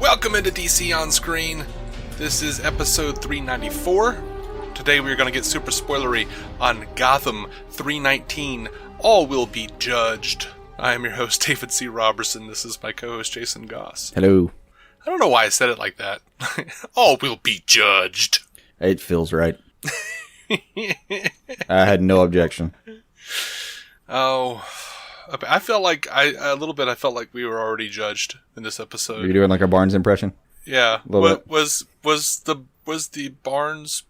Welcome into DC On Screen. This is episode 394. Today we are going to get super spoilery on Gotham 319. All will be judged. I am your host, David C. Robertson. This is my co-host, Jason Goss. Hello. I don't know why I said it like that. All will be judged. It feels right. I had no objection. Oh, I felt like I felt like we were already judged in this episode. Are you doing like a Barnes impression? Yeah. What was the Barnes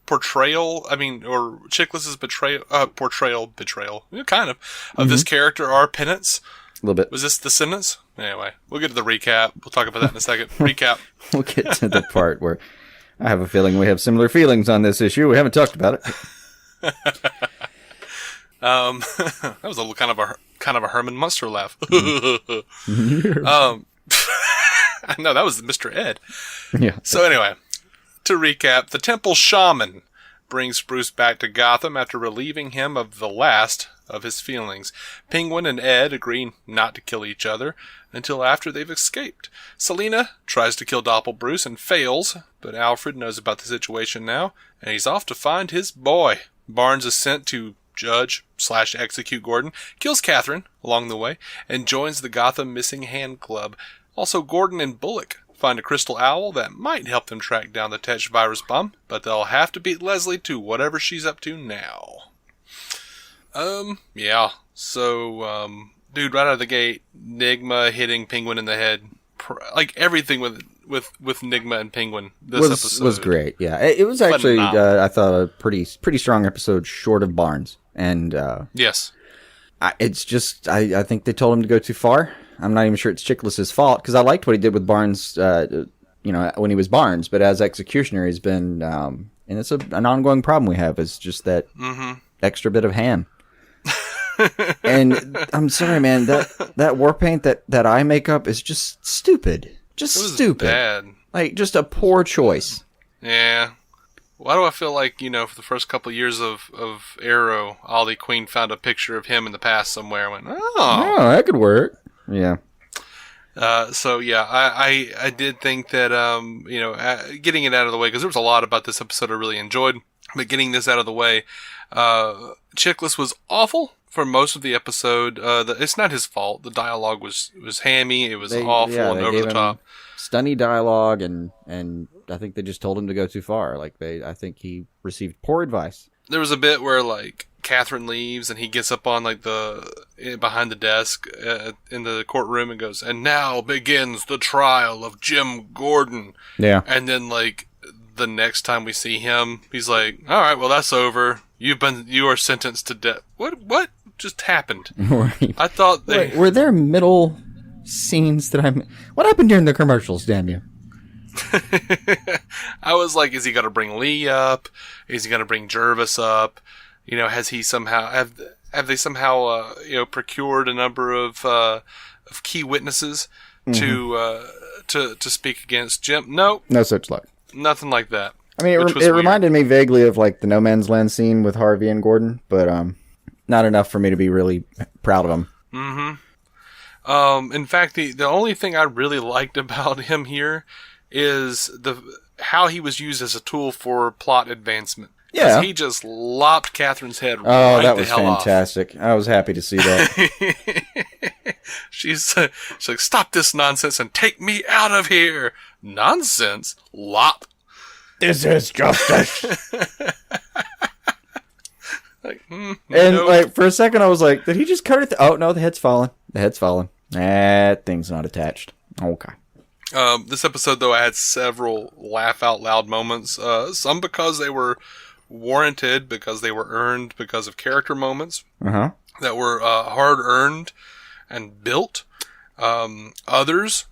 portrayal? I mean, or Chiklis's portrayal, kind of this character our penance? A little bit. Was this the sentence? Anyway, we'll get to the recap. We'll talk about that in a second. Recap. We'll get to the part where I have a feeling we have similar feelings on this issue. We haven't talked about it. That was a little kind of a Herman Munster laugh. I know that was Mr. Ed. Yeah. So anyway, to recap, the Temple Shaman brings Bruce back to Gotham after relieving him of the last of his feelings. Penguin and Ed agree not to kill each other until after they've escaped. Selina tries to kill Dopple-Bruce and fails, but Alfred knows about the situation now, and he's off to find his boy. Barnes is sent to judge/execute Gordon, kills Catherine along the way, and joins the Gotham Missing Hand Club. Also, Gordon and Bullock find a crystal owl that might help them track down the Tetch Virus Bomb, but they'll have to beat Leslie to whatever she's up to now. Yeah. So, dude, right out of the gate, Nigma hitting Penguin in the head. Like, everything with Nigma and Penguin this episode was great. Yeah, it was actually I thought a pretty strong episode, short of Barnes. And yes, it's just I think they told him to go too far. I'm not even sure it's Chiklis's fault because I liked what he did with Barnes. When he was Barnes, but as executioner, he's been and it's an ongoing problem we have is just that extra bit of ham. And I'm sorry, man, that war paint, that eye makeup is just stupid. Just stupid. Bad. Like, just a poor choice. Yeah. Why do I feel like, for the first couple of years of Arrow, Ollie Queen found a picture of him in the past somewhere and went, oh, that could work. Yeah. So, yeah, I did think that, getting it out of the way, because there was a lot about this episode I really enjoyed, but getting this out of the way, Chiklis was awful for most of the episode. It's not his fault. The dialogue was hammy. It was awful and over the top. Stunny dialogue, and I think they just told him to go too far. I think he received poor advice. There was a bit where Catherine leaves and he gets up on behind the desk in the courtroom and goes, "And now begins the trial of Jim Gordon." Yeah, and then the next time we see him, he's like, "All right, well that's over. You are sentenced to death." What just happened? Right. I thought were there middle scenes that what happened during the commercials, damn you? I was like, is he going to bring Lee up? Is he going to bring Jervis up? Has he somehow have they somehow procured a number of key witnesses to speak against Jim? No such luck. Nothing like that. I mean, it reminded me vaguely of the No Man's Land scene with Harvey and Gordon, but not enough for me to be really proud of him. In fact, the only thing I really liked about him here is how he was used as a tool for plot advancement. Yeah, he just lopped Catherine's head. Oh, that was fantastic! I was happy to see that. She's like, "Stop this nonsense and take me out of here!" Nonsense, lop. This is justice. For a second I was like, did he just cut it? Oh no, the head's fallen. That thing's not attached. Okay. This episode, though, I had several laugh out loud moments. Some because they were warranted, because they were earned because of character moments that were hard earned and built. Others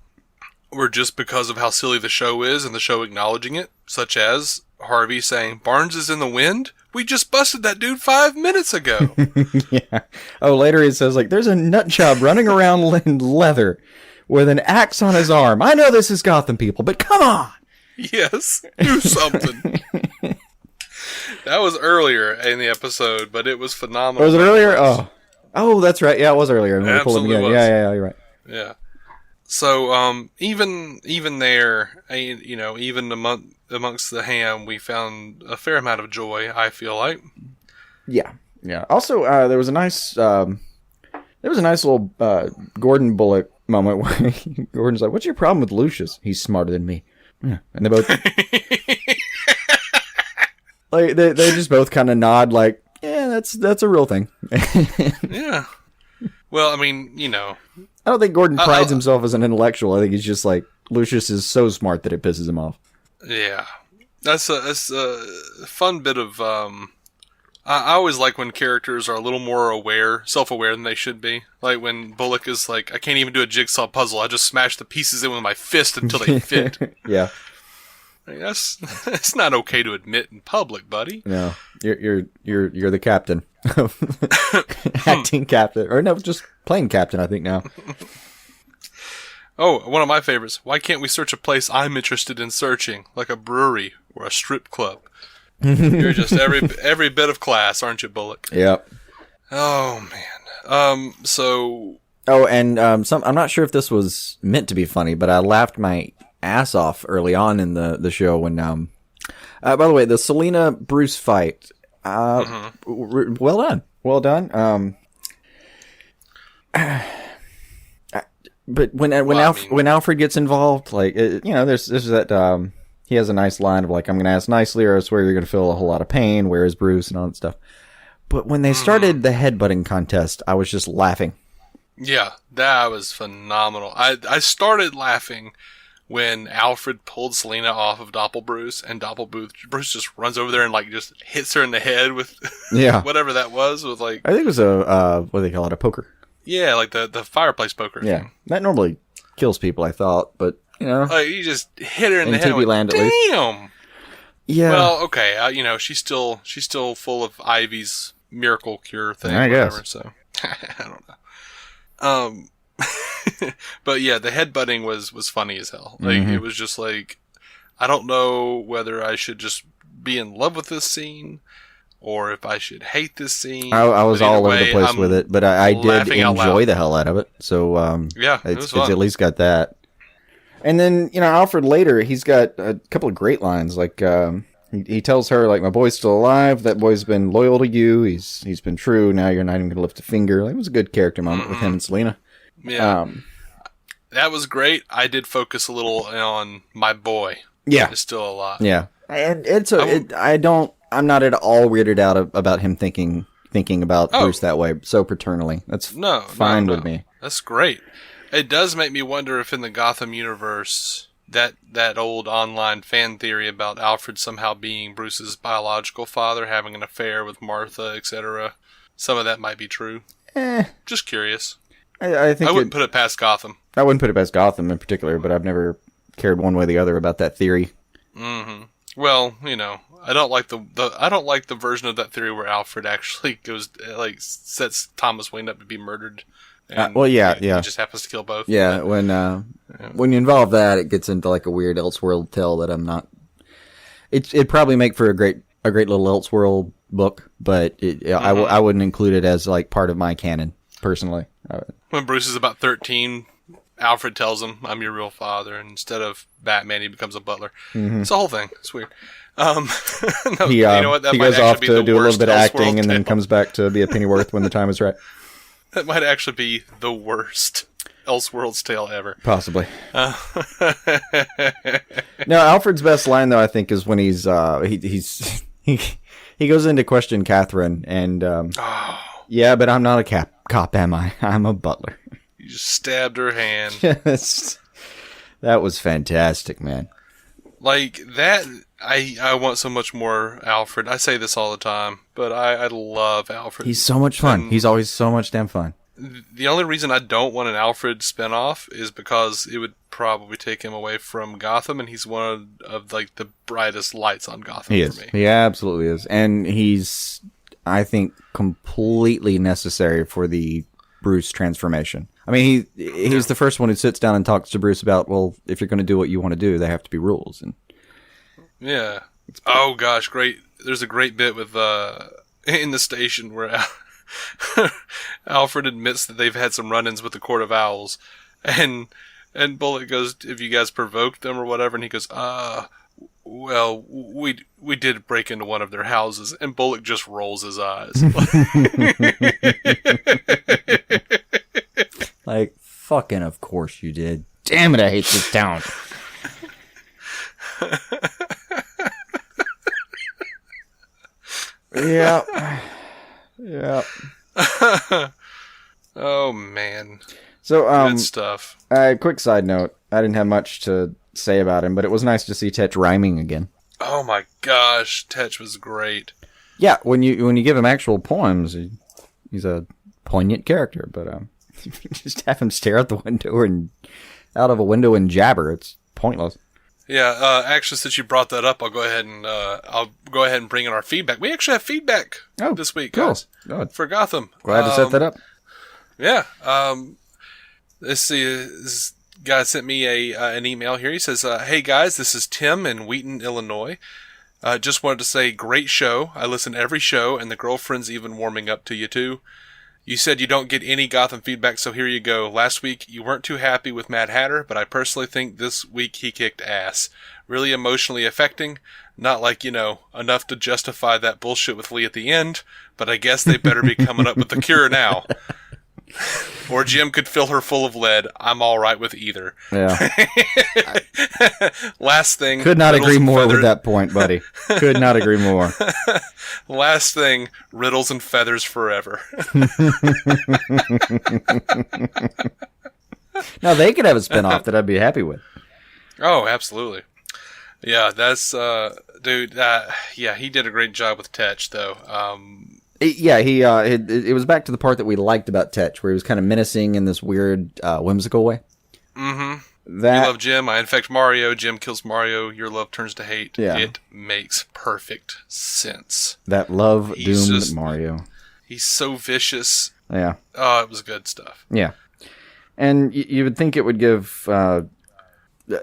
were just because of how silly the show is and the show acknowledging it, such as Harvey saying, "Barnes is in the wind? We just busted that dude 5 minutes ago." Yeah. Oh, later he says, there's a nut job running around in leather with an axe on his arm. I know this is Gotham people, but come on. Yes, do something. That was earlier in the episode, but it was phenomenal. Was it earlier? Oh, that's right. Yeah, it was earlier. Absolutely was. Yeah, you're right. Yeah. So, even there, even amongst the ham, we found a fair amount of joy, I feel like. Yeah. Also, there was a nice little Gordon Bullock moment where Gordon's like, "What's your problem with Lucius? He's smarter than me." Yeah. And they both like they just both kind of nod, like, "Yeah, that's a real thing." Yeah. Well, I mean, I don't think Gordon prides himself as an intellectual. I think he's just like, Lucius is so smart that it pisses him off. Yeah. That's a fun bit of, I always like when characters are a little more self-aware than they should be. Like when Bullock is like, I can't even do a jigsaw puzzle. I just smash the pieces in with my fist until they fit. Yeah. Like, that's not okay to admit in public, buddy. No, you're the captain, acting captain, or no, just playing captain. I think now. Oh, one of my favorites. Why can't we search a place I'm interested in searching, like a brewery or a strip club? You're just every bit of class, aren't you, Bullock? Yep. Oh man. So. Oh, and I'm not sure if this was meant to be funny, but I laughed my ass off early on in the show when by the way, the Selina Bruce fight, well done. But when Alfred gets involved, like there's that he has a nice line of like, "I'm gonna ask nicely or I swear you're gonna feel a whole lot of pain, where is Bruce?" and all that stuff. But when they started the headbutting contest, I was just laughing. Yeah, that was phenomenal. I started laughing when Alfred pulled Selina off of Dopple-Bruce, and Dopple-Bruce just runs over there and like just hits her in the head with whatever that was. With like, I think it was a what do they call it, a poker? Yeah, like the fireplace poker. Yeah, thing. That normally kills people, I thought, but like you just hit her in the head. TV land, at least. Damn. Yeah. Well, okay. She's still full of Ivy's miracle cure thing. I guess. So I don't know. But yeah, the headbutting was funny as hell. Like it was just like, I don't know whether I should just be in love with this scene or if I should hate this scene. I was all over the place with it, but I did enjoy the hell out of it. So yeah, it's at least got that. And then Alfred later, he's got a couple of great lines. Like he tells her, like, "My boy's still alive. That boy's been loyal to you. He's been true. Now you're not even gonna lift a finger." Like, it was a good character moment with him and Selina. Yeah, that was great. I did focus a little on my boy. Yeah, is still alive. Yeah, and I'm not at all weirded out about him thinking about Bruce that way so paternally. That's fine with me. That's great. It does make me wonder if in the Gotham universe, that old online fan theory about Alfred somehow being Bruce's biological father, having an affair with Martha, etc., some of that might be true. Just curious. I think I wouldn't put it past Gotham. I wouldn't put it past Gotham in particular, but I've never cared one way or the other about that theory. Mm-hmm. Well, I don't like the version of that theory where Alfred actually sets Thomas Wayne up to be murdered. And, he just happens to kill both. Yeah, when you involve that, it gets into like a weird Elseworld tale that I'm not. It'd probably make for a great little Elseworld book, but I wouldn't include it as like part of my canon personally. When Bruce is about 13, Alfred tells him, "I'm your real father," and instead of Batman, he becomes a butler. Mm-hmm. It's a whole thing. It's weird. He goes off to do a little bit of acting and then comes back to be a Pennyworth when the time is right. That might actually be the worst Elseworlds tale ever. Possibly. No, Alfred's best line though, I think, is when he goes in to question Catherine and yeah, but I'm not a cop, am I? I'm a butler. You just stabbed her hand. Yes. That was fantastic, man. Like that, I want so much more Alfred. I say this all the time, but I love Alfred. He's so much fun. He's always so much damn fun. The only reason I don't want an Alfred spinoff is because it would probably take him away from Gotham, and he's one of like the brightest lights on Gotham for me. He absolutely is. And he's, I think, completely necessary for the Bruce transformation. I mean, he's the first one who sits down and talks to Bruce about, well, if you're going to do what you want to do, there have to be rules. And yeah. Oh gosh, great! There's a great bit with in the station where Alfred admits that they've had some run-ins with the Court of Owls, and And Bullock goes, "If you guys provoked them or whatever," and he goes, well, we did break into one of their houses," and Bullock just rolls his eyes. Like, fucking of course you did. Damn it, I hate this town. Yep. Yep. Oh, man. So, good stuff. Quick side note. I didn't have much to say about him, but it was nice to see Tetch rhyming again. Oh my gosh, Tetch was great. Yeah, when you give him actual poems, he's a poignant character, but just have him stare out the window and out of a window and jabber. It's pointless. Yeah, actually, since you brought that up, I'll go ahead and bring in our feedback. We actually have feedback this week, guys, for Gotham. Glad to set that up. Yeah. Let's see. This guy sent me an email here. He says, "Hey guys, this is Tim in Wheaton, Illinois. Just wanted to say, great show. I listen to every show, and the girlfriend's even warming up to you too. You said you don't get any Gotham feedback, so here you go. Last week, you weren't too happy with Mad Hatter, but I personally think this week he kicked ass. Really emotionally affecting. Not like, enough to justify that bullshit with Lee at the end, but I guess they better be coming up with the cure now. Or Jim could fill her full of lead. I'm all right with either." Yeah. Last thing. Could not agree more with that point, buddy. Could not agree more. Last thing, riddles and feathers forever. Now they could have a spinoff that I'd be happy with. Oh, absolutely. Yeah, that's dude. Yeah, he did a great job with Tetch, though. It was back to the part that we liked about Tetch, where he was kind of menacing in this weird, whimsical way. Mm-hmm. You love Jim, I infect Mario. Jim kills Mario. Your love turns to hate. Yeah. It makes perfect sense. That love doomed Mario. He's so vicious. Yeah. Oh, it was good stuff. Yeah. And you would think it would give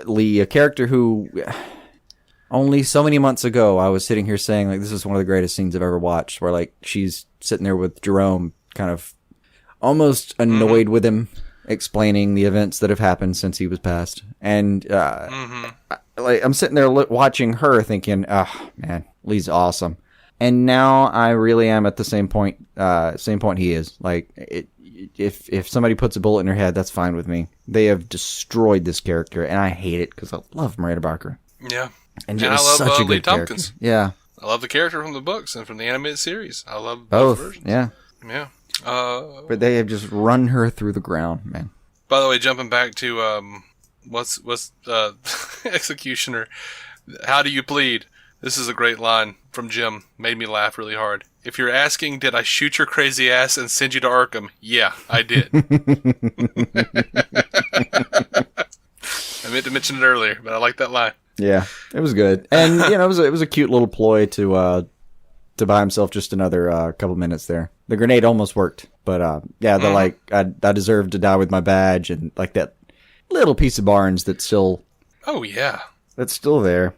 Lee a character who... Only so many months ago, I was sitting here saying, like, this is one of the greatest scenes I've ever watched, where, like, she's sitting there with Jerome, kind of almost annoyed with him, explaining the events that have happened since he was passed. And, I'm sitting there watching her thinking, oh, man, Lee's awesome. And now I really am at the same point he is. Like, if somebody puts a bullet in her head, that's fine with me. They have destroyed this character, and I hate it, because I love Miranda Barker. Yeah. And I love Lee Tompkins. Yeah. I love the character from the books and from the animated series. I love both versions. Yeah. Yeah. But they have just run her through the ground, man. By the way, jumping back to what's Executioner, how do you plead? This is a great line from Jim. Made me laugh really hard. If you're asking, did I shoot your crazy ass and send you to Arkham? Yeah, I did. I meant to mention it earlier, but I like that line. Yeah, it was good, and it was a cute little ploy to buy himself just another couple minutes there. The grenade almost worked, but I deserve to die with my badge, and like that little piece of Barnes that's still. Oh yeah, that's still there.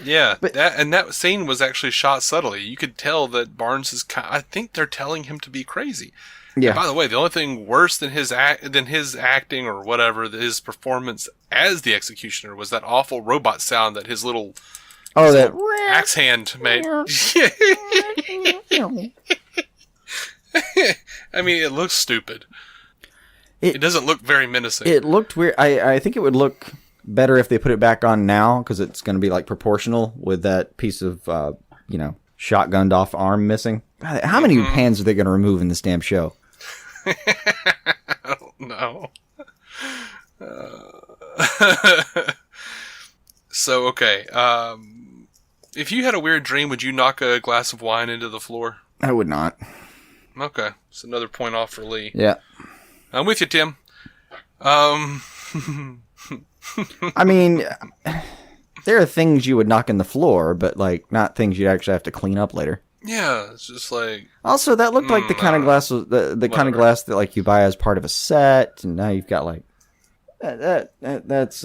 Yeah, but that scene was actually shot subtly. You could tell that Barnes is. I think they're telling him to be crazy. Yeah. And by the way, the only thing worse than his acting or whatever, his performance as the Executioner, was that awful robot sound that his little axe hand made. I mean, it looks stupid. It doesn't look very menacing. It looked weird. I think it would look better if they put it back on now, because it's going to be like proportional with that piece of shotgunned off arm missing. God, how many hands are they going to remove in this damn show? I don't know. So, okay. If you had a weird dream, would you knock a glass of wine into the floor? I would not. Okay. It's another point off for Lee. Yeah. I'm with you, Tim. I mean, there are things you would knock in the floor, but like not things you'd actually have to clean up later. Yeah, it's just like. Also, that looked like the kind of glass, the kind of glass that like you buy as part of a set, and now you've got like that's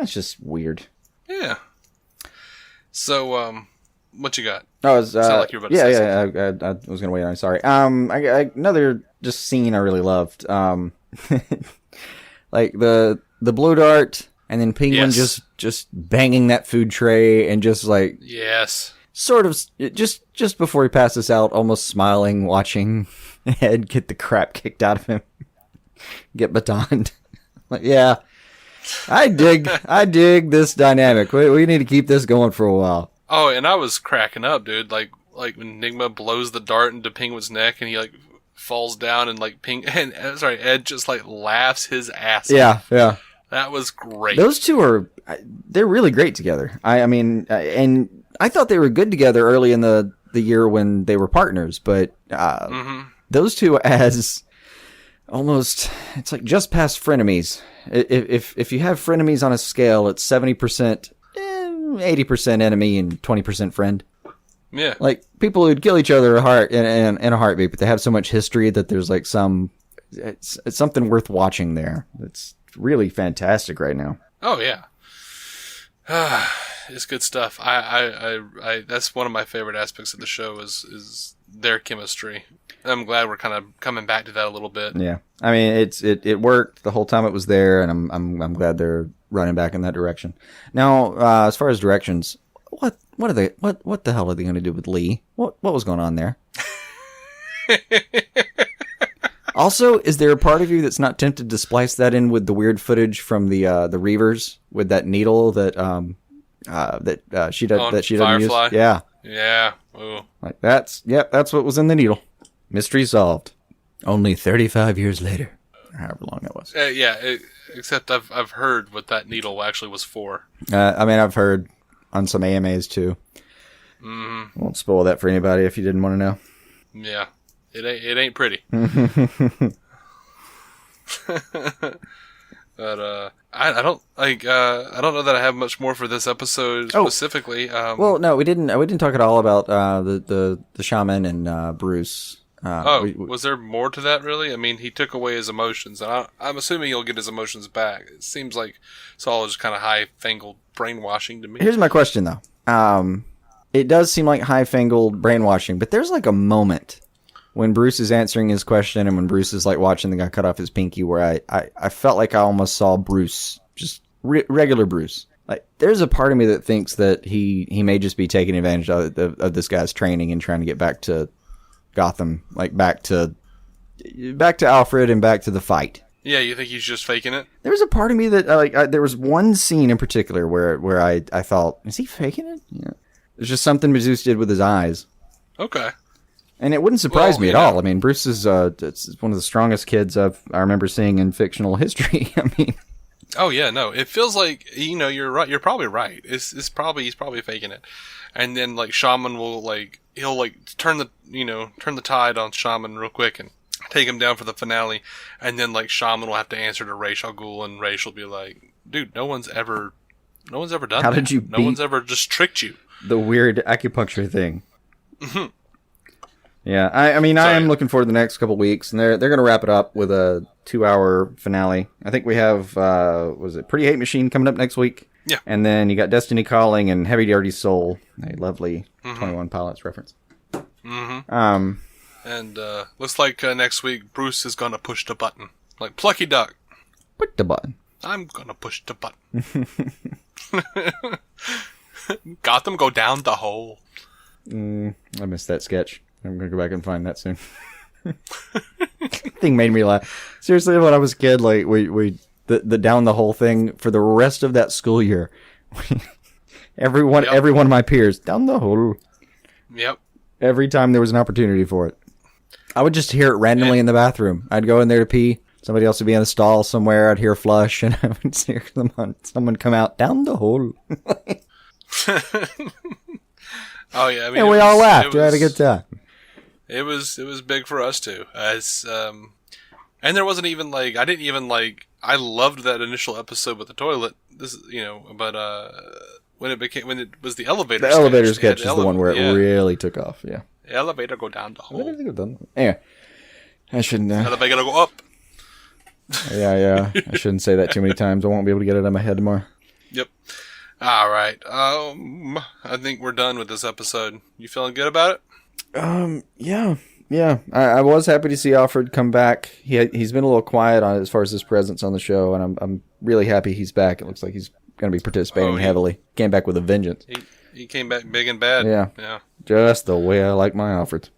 just weird. Yeah. So, what you got? Oh, sound like you were about to say something. I was gonna wait on. Sorry. Another just scene I really loved. Like the the blow dart, and then Penguin just banging that food tray and just like sort of just before he passes out, almost smiling, watching Ed get the crap kicked out of him, get batoned. Like, yeah, I dig this dynamic. We need to keep this going for a while. Oh, and I was cracking up, dude. Like when Enigma blows the dart into Penguin's neck, and he like falls down, and like Ed just like laughs his ass off. Yeah. That was great. Those two they're really great together. I mean, and I thought they were good together early in the year when they were partners, but those two as almost, it's like just past frenemies. If you have frenemies on a scale, it's 70%, 80% enemy and 20% friend. Yeah. Like people who'd kill each other in a heartbeat, but they have so much history that there's like it's something worth watching there. It's really fantastic right now. Oh yeah. It's good stuff. I that's one of my favorite aspects of the show is their chemistry. I'm glad we're kind of coming back to that a little bit. Yeah, I mean it worked the whole time it was there, and I'm glad they're running back in that direction. Now, as far as directions, what the hell are they going to do with Lee? What was going on there? Also, is there a part of you that's not tempted to splice that in with the weird footage from the Reavers with that needle that she doesn't use? Yeah. Yeah. Ooh. Like that's what was in the needle. Mystery solved. Only 35 years later, or however long that was. Except I've heard what that needle actually was for. I mean, I've heard on some AMAs too. Mm-hmm. Won't spoil that for anybody if you didn't want to know. Yeah. It ain't pretty. But I don't know that I have much more for this episode specifically. Well, no, we didn't talk at all about the shaman and Bruce. Was there more to that really? I mean, he took away his emotions, and I'm assuming he'll get his emotions back. It seems like it's all just kind of high-fangled brainwashing to me. Here's my question though. It does seem like high-fangled brainwashing, but there's like a moment when Bruce is answering his question and when Bruce is like watching the guy cut off his pinky where I felt like I almost saw Bruce, just regular Bruce. Like there's a part of me that thinks that he may just be taking advantage of this guy's training and trying to get back to Gotham, like back to Alfred and back to the fight. Yeah, you think he's just faking it? There was a part of me that there was one scene in particular where I thought, is he faking it? Yeah. There's just something Zeus did with his eyes. Okay. And it wouldn't surprise me at all. I mean, Bruce is it's one of the strongest kids I remember seeing in fictional history. I mean, oh yeah, no, it feels like you're right. You're probably right. He's probably faking it, and then like Shaman will he'll turn the tide on Shaman real quick and take him down for the finale, and then like Shaman will have to answer to Ra's al Ghul, and Ra's will be like, "Dude, no one's ever done that. How did you? No one's ever just tricked you." The weird acupuncture thing. Yeah, I mean, I am looking forward to the next couple weeks, and they're going to wrap it up with a 2-hour finale. I think we have, Pretty Hate Machine coming up next week? Yeah. And then you got Destiny Calling and Heavy Dirty Soul, a lovely 21 Pilots reference. Mm-hmm. And looks like next week Bruce is going to push the button. Like Plucky Duck. Push the button. I'm going to push the button. Gotham go down the hole. I missed that sketch. I'm going to go back and find that soon. Thing made me laugh. Seriously, when I was a kid, like the down the hole thing for the rest of that school year. every one of my peers down the hole. Yep. Every time there was an opportunity for it. I would just hear it randomly in the bathroom. I'd go in there to pee. Somebody else would be in the stall somewhere. I'd hear a flush, and I would hear someone come out down the hole. Oh yeah, I mean, and we all laughed. We had a good time. It was big for us too. And there wasn't even I loved that initial episode with the toilet. When it was the elevator. The elevator sketch is the one where it really took off. Yeah. The elevator go down the hole. Anyway, I shouldn't. Elevator go up. Yeah. I shouldn't say that too many times. I won't be able to get it out of my head tomorrow. Yep. All right. I think we're done with this episode. You feeling good about it? Yeah. Yeah, I was happy to see Alfred come back. He's been a little quiet on as far as his presence on the show, and I'm really happy he's back. It looks like he's going to be participating heavily. Came back with a vengeance. He came back big and bad. Yeah. Just the way I like my Alfreds.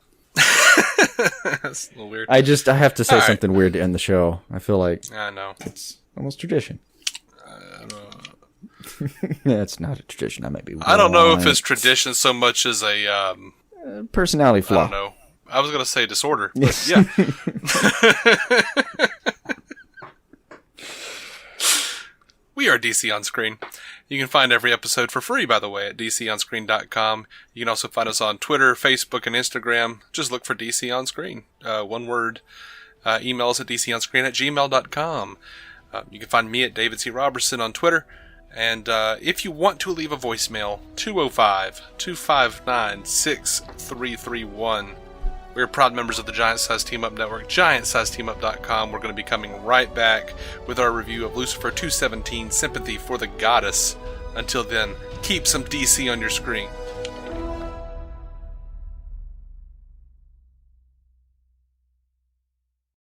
That's a little weird. I have to say something weird to end the show. I feel like I know it's almost tradition. Yeah, it's not a tradition. I might be. I don't know if it's tradition so much as a personality flaw. I don't know. I was going to say disorder, but yeah. We are DC On Screen. You can find every episode for free, by the way, at DCOnScreen.com. You can also find us on Twitter, Facebook, and Instagram. Just look for DC On Screen. One word. Email us at DCOnScreen@gmail.com. You can find me at David C. Robertson on Twitter. And if you want to leave a voicemail, 205-259-6331. We're proud members of the Giant Size Team Up Network, GiantSizeTeamUp.com. We're going to be coming right back with our review of Lucifer 217, Sympathy for the Goddess. Until then, keep some DC on your screen.